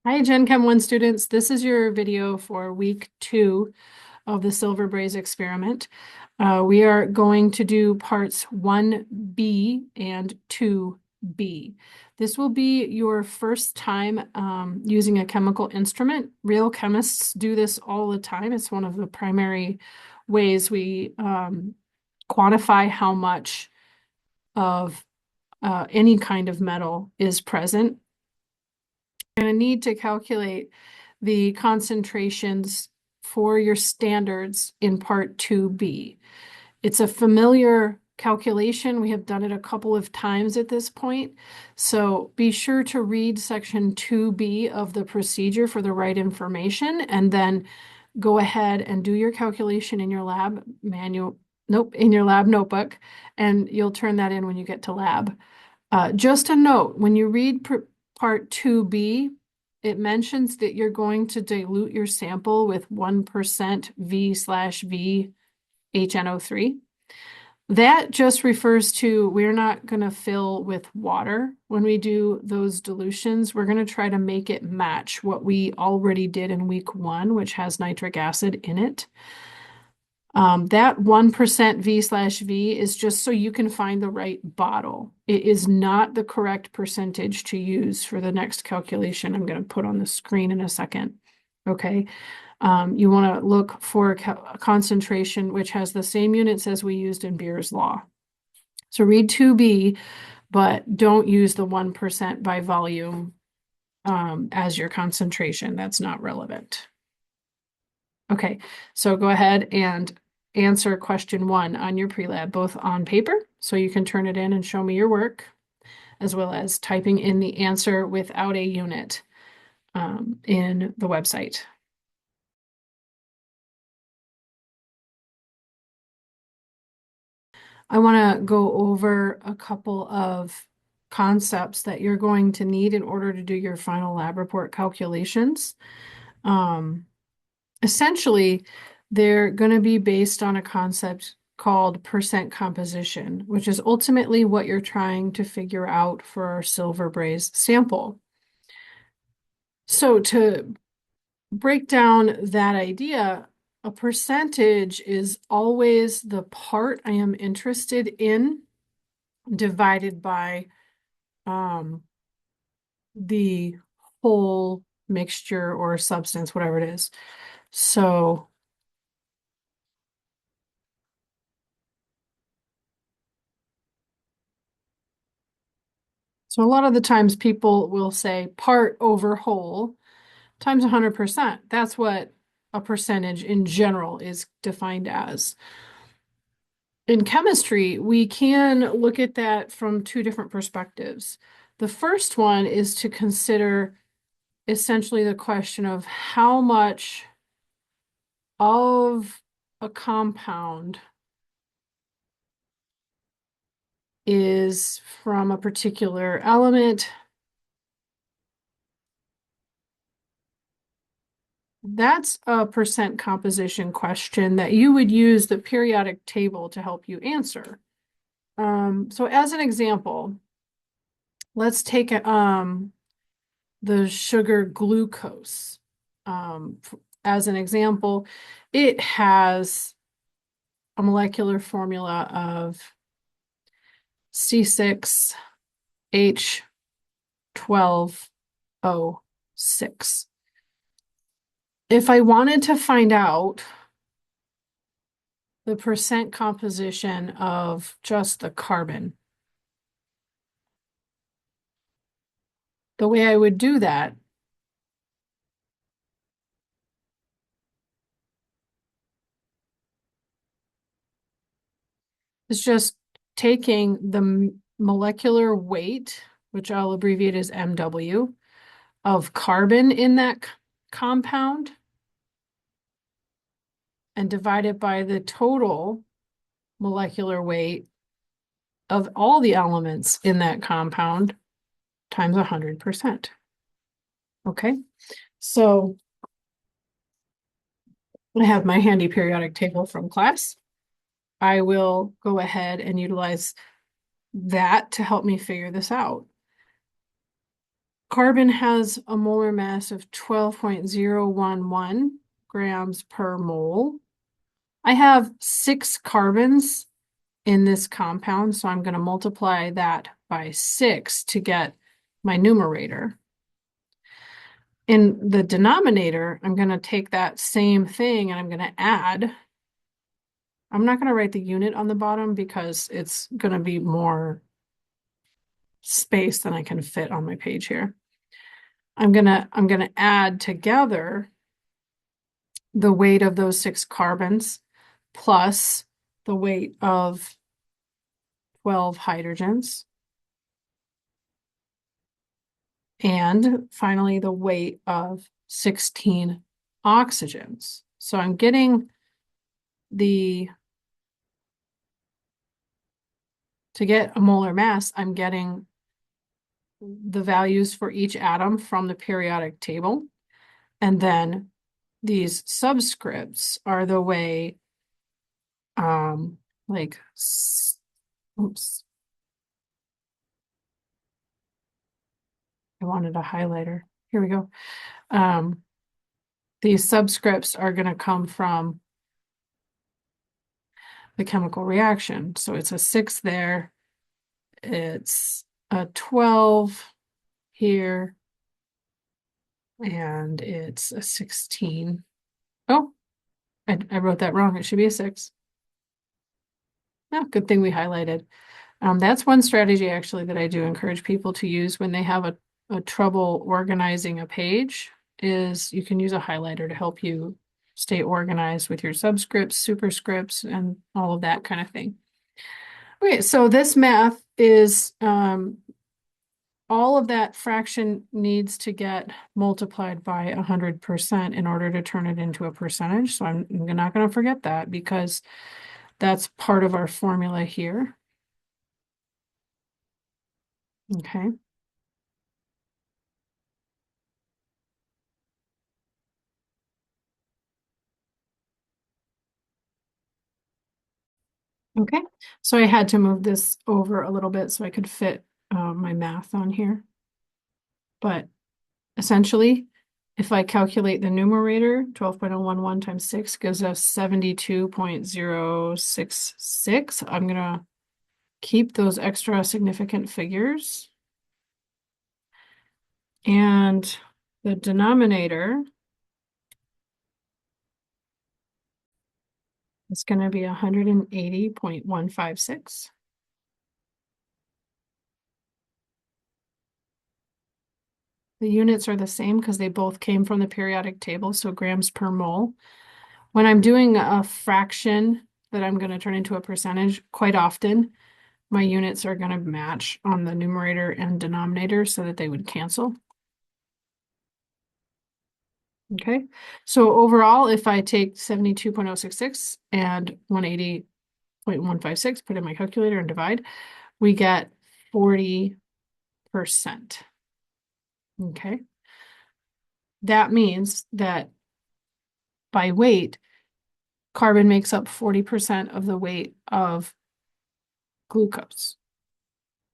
Hi, Gen Chem 1 students. This is your video for week 2 of the silver braze experiment. We are going to do parts 1B and 2B. This will be your first time using a chemical instrument. Real chemists do this all the time. It's one of the primary ways we quantify how much of any kind of metal is present. You're going to need to calculate the concentrations for your standards in part 2B. It's a familiar calculation. We have done it a couple of times at this point. So be sure to read section 2B of the procedure for the right information, and then go ahead and do your calculation in your lab in your lab notebook, and you'll turn that in when you get to lab. Just a note, when you read part 2B, it mentions that you're going to dilute your sample with 1% V/V HNO3. That just refers to we're not going to fill with water when we do those dilutions. We're going to try to make it match what we already did in week 1, which has nitric acid in it. That 1% V/V is just so you can find the right bottle. It is not the correct percentage to use for the next calculation I'm going to put on the screen in a second. Okay. You want to look for a concentration which has the same units as we used in Beer's law. So read 2B, but don't use the 1% by volume as your concentration. That's not relevant. Okay, so go ahead and answer question 1 on your prelab, both on paper, so you can turn it in and show me your work, as well as typing in the answer without a unit in the website. I want to go over a couple of concepts that you're going to need in order to do your final lab report calculations. Essentially, they're going to be based on a concept called percent composition, which is ultimately what you're trying to figure out for our silver braze sample. So to break down that idea, a percentage is always the part I am interested in divided by the whole mixture or substance, whatever it is. So a lot of the times people will say part over whole times 100%. That's what a percentage in general is defined as. In chemistry, we can look at that from 2 different perspectives. The first one is to consider essentially the question of how much of a compound is from a particular element. That's a percent composition question that you would use the periodic table to help you answer. So as an example, let's take the sugar glucose. As an example, it has a molecular formula of C6H12O6. If I wanted to find out the percent composition of just the carbon, the way I would do that is just taking the molecular weight, which I'll abbreviate as MW, of carbon in that compound and divide it by the total molecular weight of all the elements in that compound times 100%. Okay, so I have my handy periodic table from class. I will go ahead and utilize that to help me figure this out. Carbon has a molar mass of 12.011 grams per mole. I have 6 carbons in this compound, so I'm going to multiply that by 6 to get my numerator. In the denominator, I'm going to take that same thing and I'm going to add. I'm not going to write the unit on the bottom because it's going to be more space than I can fit on my page here. I'm gonna add together the weight of those 6 carbons plus the weight of 12 hydrogens. And finally, the weight of 16 oxygens. So I'm getting to get a molar mass, I'm getting the values for each atom from the periodic table. And then these subscripts are the way, like, oops, I wanted a highlighter. Here we go. These subscripts are going to come from the chemical reaction. So it's a 6 there. It's a 12 here. And it's a 16. Oh, I wrote that wrong. It should be a 6. Oh, good thing we highlighted. That's one strategy actually that I do encourage people to use when they have a trouble organizing a page, is you can use a highlighter to help you stay organized with your subscripts, superscripts, and all of that kind of thing. Okay, so this math is all of that fraction needs to get multiplied by 100% in order to turn it into a percentage. So I'm not going to forget that because that's part of our formula here. Okay. Okay, so I had to move this over a little bit so I could fit my math on here. But essentially, if I calculate the numerator, 12.011 times 6 gives us 72.066. I'm going to keep those extra significant figures. And the denominator is going to be 180.156. The units are the same because they both came from the periodic table, so grams per mole. When I'm doing a fraction that I'm going to turn into a percentage, quite often my units are going to match on the numerator and denominator so that they would cancel. Okay, so overall, if I take 72.066 and 180.156, put in my calculator and divide, we get 40%. Okay, that means that by weight, carbon makes up 40% of the weight of glucose.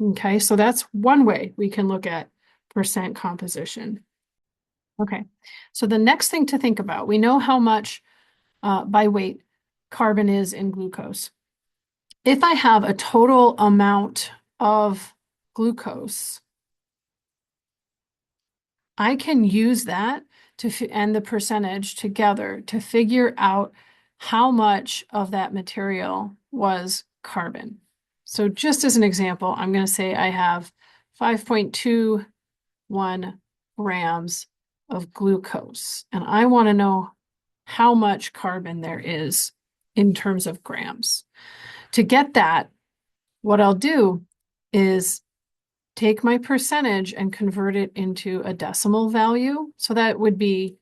Okay, so that's one way we can look at percent composition. Okay, so the next thing to think about, we know how much by weight carbon is in glucose. If I have a total amount of glucose, I can use that and the percentage together to figure out how much of that material was carbon. So just as an example, I'm going to say I have 5.21 grams of glucose, and I want to know how much carbon there is in terms of grams. To get that, what I'll do is take my percentage and convert it into a decimal value. So that would be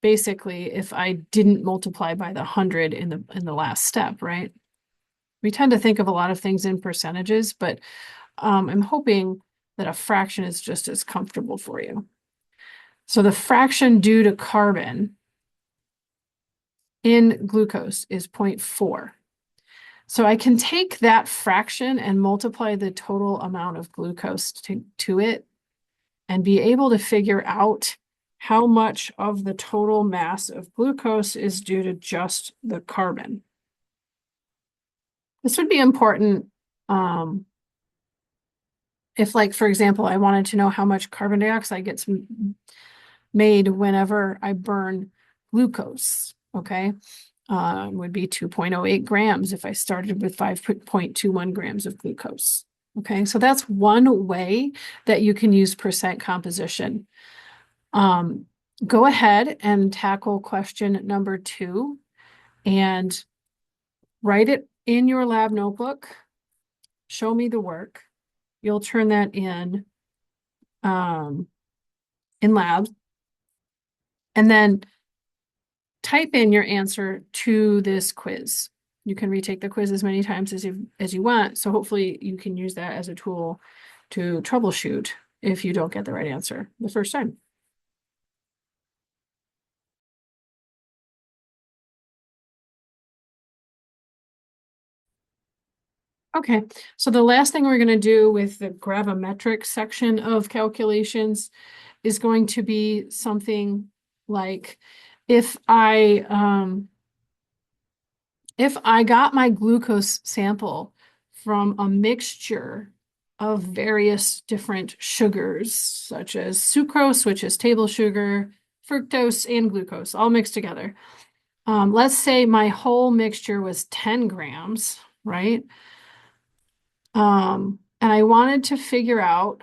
basically if I didn't multiply by the 100 in the last step, right? We tend to think of a lot of things in percentages, but I'm hoping that a fraction is just as comfortable for you. So the fraction due to carbon in glucose is 0.4. So I can take that fraction and multiply the total amount of glucose to it and be able to figure out how much of the total mass of glucose is due to just the carbon. This would be important if, like, for example, I wanted to know how much carbon dioxide gets made whenever I burn glucose, okay? Would be 2.08 grams if I started with 5.21 grams of glucose. Okay, so that's one way that you can use percent composition. Go ahead and tackle question number 2 and write it in your lab notebook. Show me the work. You'll turn that in labs, and then type in your answer to this quiz. You can retake the quiz as many times as you want. So hopefully you can use that as a tool to troubleshoot if you don't get the right answer the first time. Okay, so the last thing we're going to do with the gravimetric section of calculations is going to be something like if I got my glucose sample from a mixture of various different sugars, such as sucrose, which is table sugar, fructose, and glucose, all mixed together. Let's say my whole mixture was 10 grams, right? And I wanted to figure out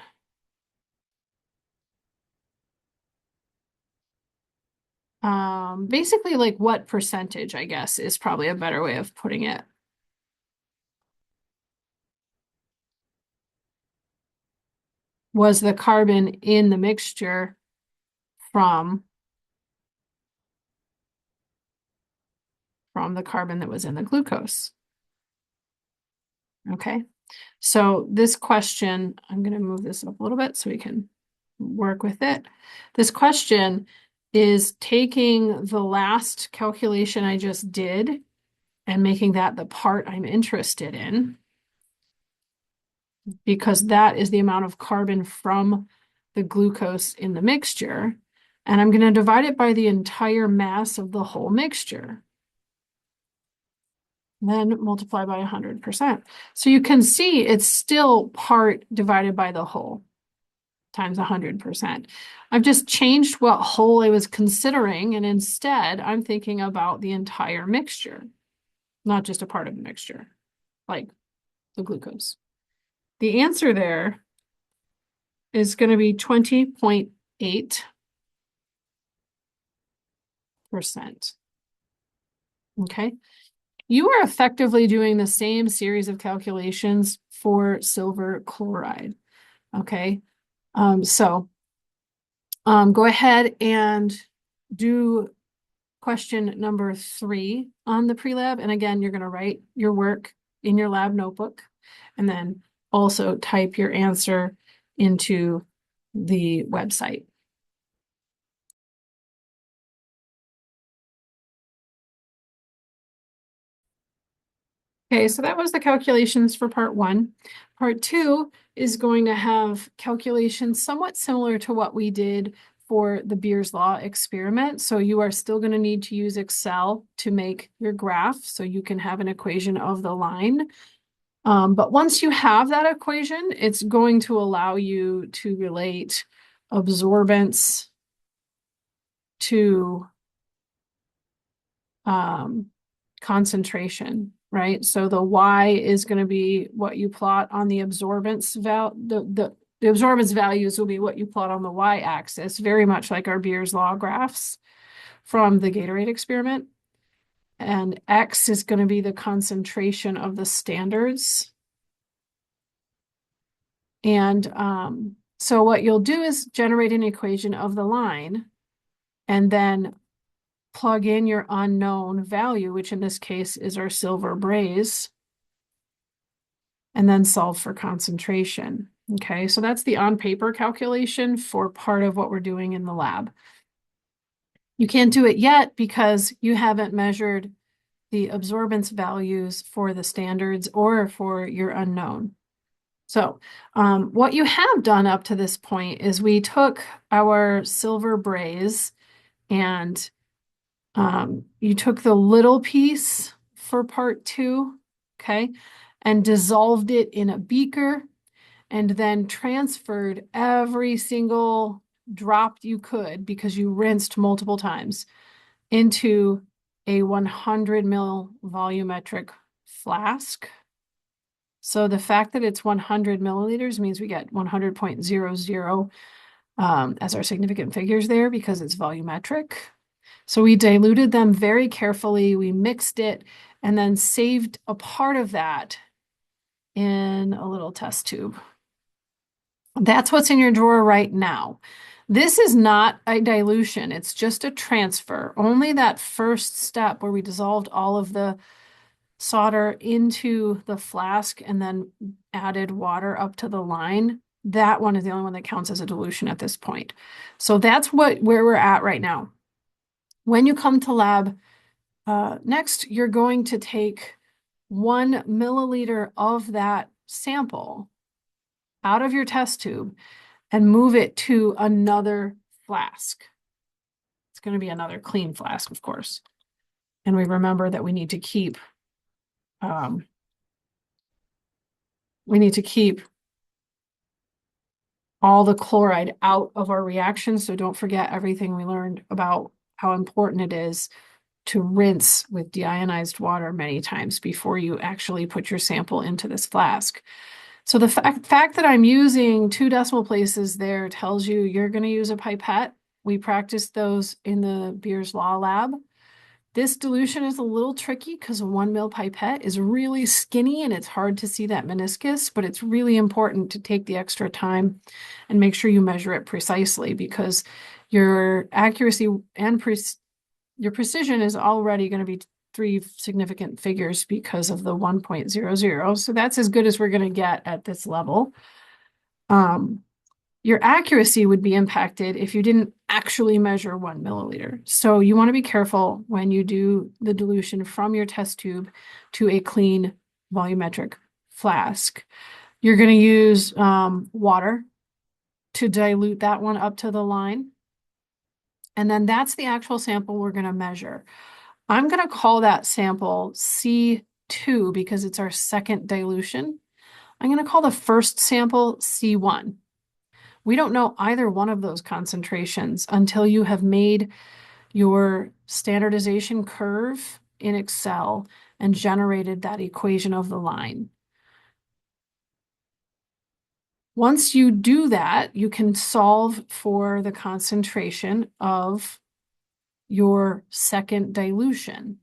basically like what percentage, I guess, is probably a better way of putting it. Was the carbon in the mixture from the carbon that was in the glucose? Okay, so this question, I'm going to move this up a little bit so we can work with it. This question is taking the last calculation I just did and making that the part I'm interested in, because that is the amount of carbon from the glucose in the mixture. And I'm going to divide it by the entire mass of the whole mixture. Then multiply by 100%. So you can see it's still part divided by the whole times 100%. I've just changed what whole I was considering, and instead I'm thinking about the entire mixture, not just a part of the mixture, like the glucose. The answer there is going to be 20.8%. Okay. You are effectively doing the same series of calculations for silver chloride. Okay. So go ahead and do question number 3 on the pre-lab. And again, you're going to write your work in your lab notebook and then also type your answer into the website. Okay, so that was the calculations for part 1. Part 2 is going to have calculations somewhat similar to what we did for the Beer's Law experiment. So you are still going to need to use Excel to make your graph so you can have an equation of the line. But once you have that equation, it's going to allow you to relate absorbance to concentration, right? So the Y is going to be what you plot on the absorbance the absorbance values will be what you plot on the Y-axis, very much like our Beer's Law graphs from the Gatorade experiment. And X is going to be the concentration of the standards. And so what you'll do is generate an equation of the line and then plug in your unknown value, which in this case is our silver braze, and then solve for concentration. Okay, so that's the on-paper calculation for part of what we're doing in the lab. You can't do it yet because you haven't measured the absorbance values for the standards or for your unknown. So what you have done up to this point is we took our silver braze and you took the little piece for part 2, okay, and dissolved it in a beaker and then transferred every single drop you could, because you rinsed multiple times, into a 100 ml volumetric flask. So the fact that it's 100 milliliters means we get 100.00 as our significant figures there because it's volumetric. So we diluted them very carefully, we mixed it, and then saved a part of that in a little test tube. That's what's in your drawer right now. This is not a dilution, it's just a transfer. Only that first step where we dissolved all of the solder into the flask and then added water up to the line, that one is the only one that counts as a dilution at this point. So that's where we're at right now. When you come to lab next, you're going to take 1 milliliter of that sample out of your test tube and move it to another flask. It's going to be another clean flask, of course. And we remember that we need to keep all the chloride out of our reaction. So don't forget everything we learned about how important it is to rinse with deionized water many times before you actually put your sample into this flask. So the fact that I'm using 2 decimal places there tells you you're going to use a pipette. We practiced those in the Beers Law Lab. This dilution is a little tricky because a 1 ml pipette is really skinny and it's hard to see that meniscus, but it's really important to take the extra time and make sure you measure it precisely, because your accuracy and your precision is already going to be 3 significant figures because of the 1.00. So that's as good as we're going to get at this level. Your accuracy would be impacted if you didn't actually measure 1 milliliter. So you want to be careful when you do the dilution from your test tube to a clean volumetric flask. You're going to use water to dilute that one up to the line. And then that's the actual sample we're going to measure. I'm going to call that sample C2 because it's our second dilution. I'm going to call the first sample C1. We don't know either one of those concentrations until you have made your standardization curve in Excel and generated that equation of the line. Once you do that, you can solve for the concentration of your second dilution.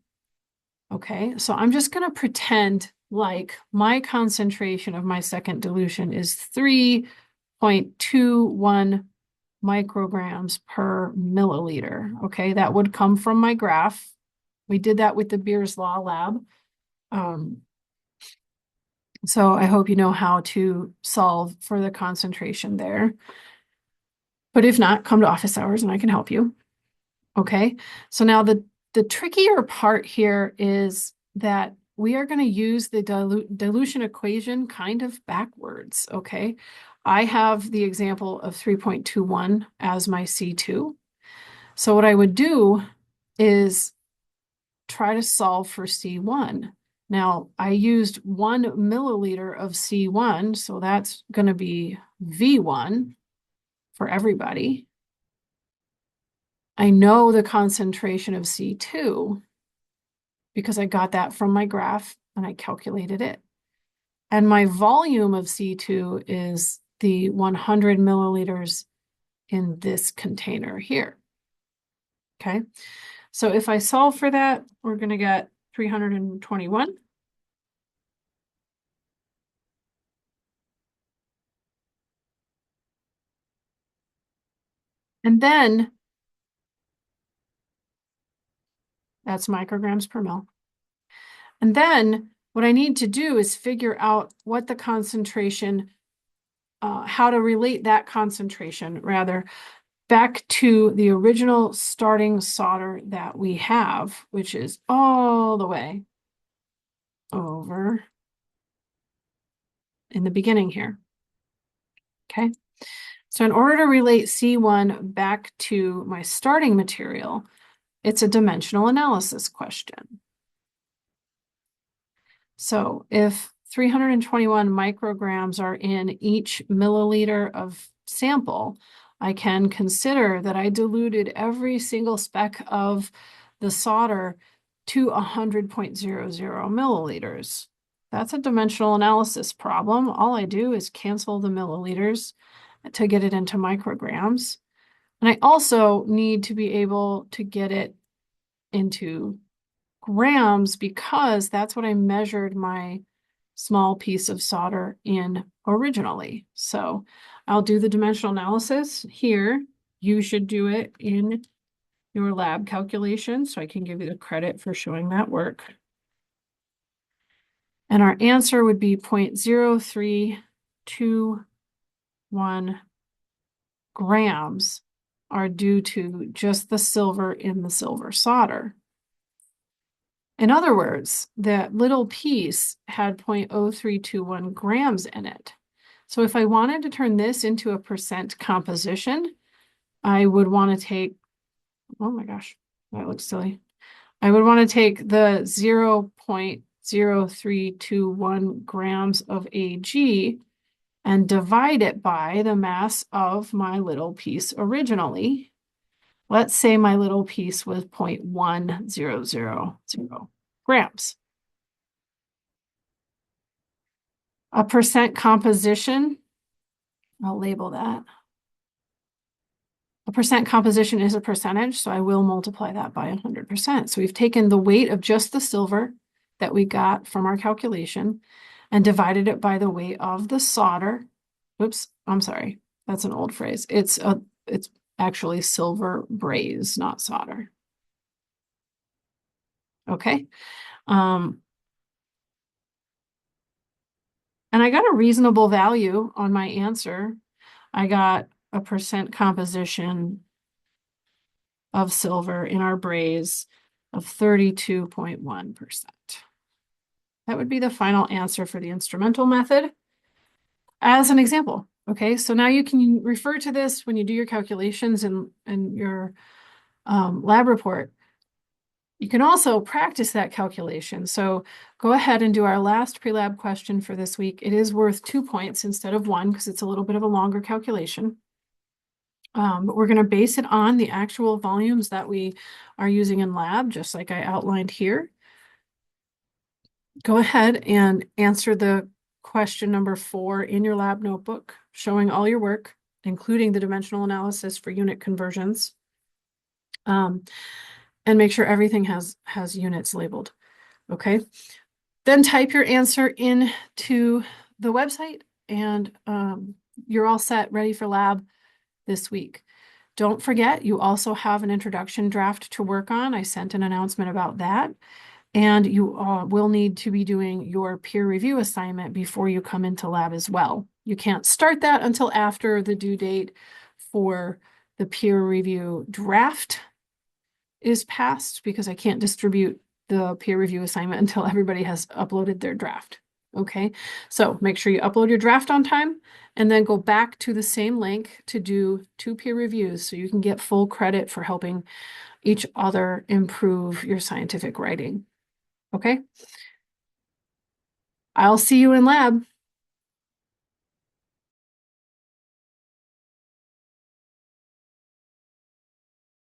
Okay, so I'm just going to pretend like my concentration of my second dilution is 3.21 micrograms per milliliter. Okay, that would come from my graph. We did that with the Beers Law Lab. So I hope you know how to solve for the concentration there. But if not, come to office hours and I can help you. Okay, so now the trickier part here is that we are going to use the dilution equation kind of backwards, okay? I have the example of 3.21 as my C2. So what I would do is try to solve for C1. Now, I used 1 milliliter of C1, so that's going to be V1 for everybody. I know the concentration of C2 because I got that from my graph and I calculated it. And my volume of C2 is the 100 milliliters in this container here. Okay, so if I solve for that, we're going to get 321. And then that's micrograms per mil. And then what I need to do is figure out what the concentration, how to relate that concentration rather back to the original starting solder that we have, which is all the way over in the beginning here. Okay. So in order to relate C1 back to my starting material, it's a dimensional analysis question. So if 321 micrograms are in each milliliter of sample, I can consider that I diluted every single speck of the solder to 100.00 milliliters. That's a dimensional analysis problem. All I do is cancel the milliliters to get it into micrograms. And I also need to be able to get it into grams because that's what I measured my small piece of solder in originally. So I'll do the dimensional analysis here. You should do it in your lab calculation, so I can give you the credit for showing that work. And our answer would be 0.0321 grams are due to just the silver in the silver solder. In other words, that little piece had 0.0321 grams in it. So if I wanted to turn this into a percent composition, I would want to take, oh my gosh, that looks silly. I would want to take the 0.0321 grams of Ag and divide it by the mass of my little piece originally. Let's say my little piece was 0.1000 grams. A percent composition, I'll label that. A percent composition is a percentage, so I will multiply that by 100%. So we've taken the weight of just the silver that we got from our calculation and divided it by the weight of the solder. Oops, I'm sorry. That's an old phrase. It's actually silver braze, not solder. Okay. And I got a reasonable value on my answer. I got a percent composition of silver in our braze of 32.1%. That would be the final answer for the instrumental method as an example. Okay, so now you can refer to this when you do your calculations in your lab report. You can also practice that calculation. So go ahead and do our last pre-lab question for this week. It is worth 2 points instead of 1 because it's a little bit of a longer calculation. But we're going to base it on the actual volumes that we are using in lab, just like I outlined here. Go ahead and answer the question number 4 in your lab notebook, showing all your work, including the dimensional analysis for unit conversions. And make sure everything has units labeled. Okay. Then type your answer into the website and you're all set, ready for lab this week. Don't forget, you also have an introduction draft to work on. I sent an announcement about that. And you will need to be doing your peer review assignment before you come into lab as well. You can't start that until after the due date for the peer review draft is passed because I can't distribute the peer review assignment until everybody has uploaded their draft. Okay, so make sure you upload your draft on time and then go back to the same link to do 2 peer reviews so you can get full credit for helping each other improve your scientific writing. Okay, I'll see you in lab.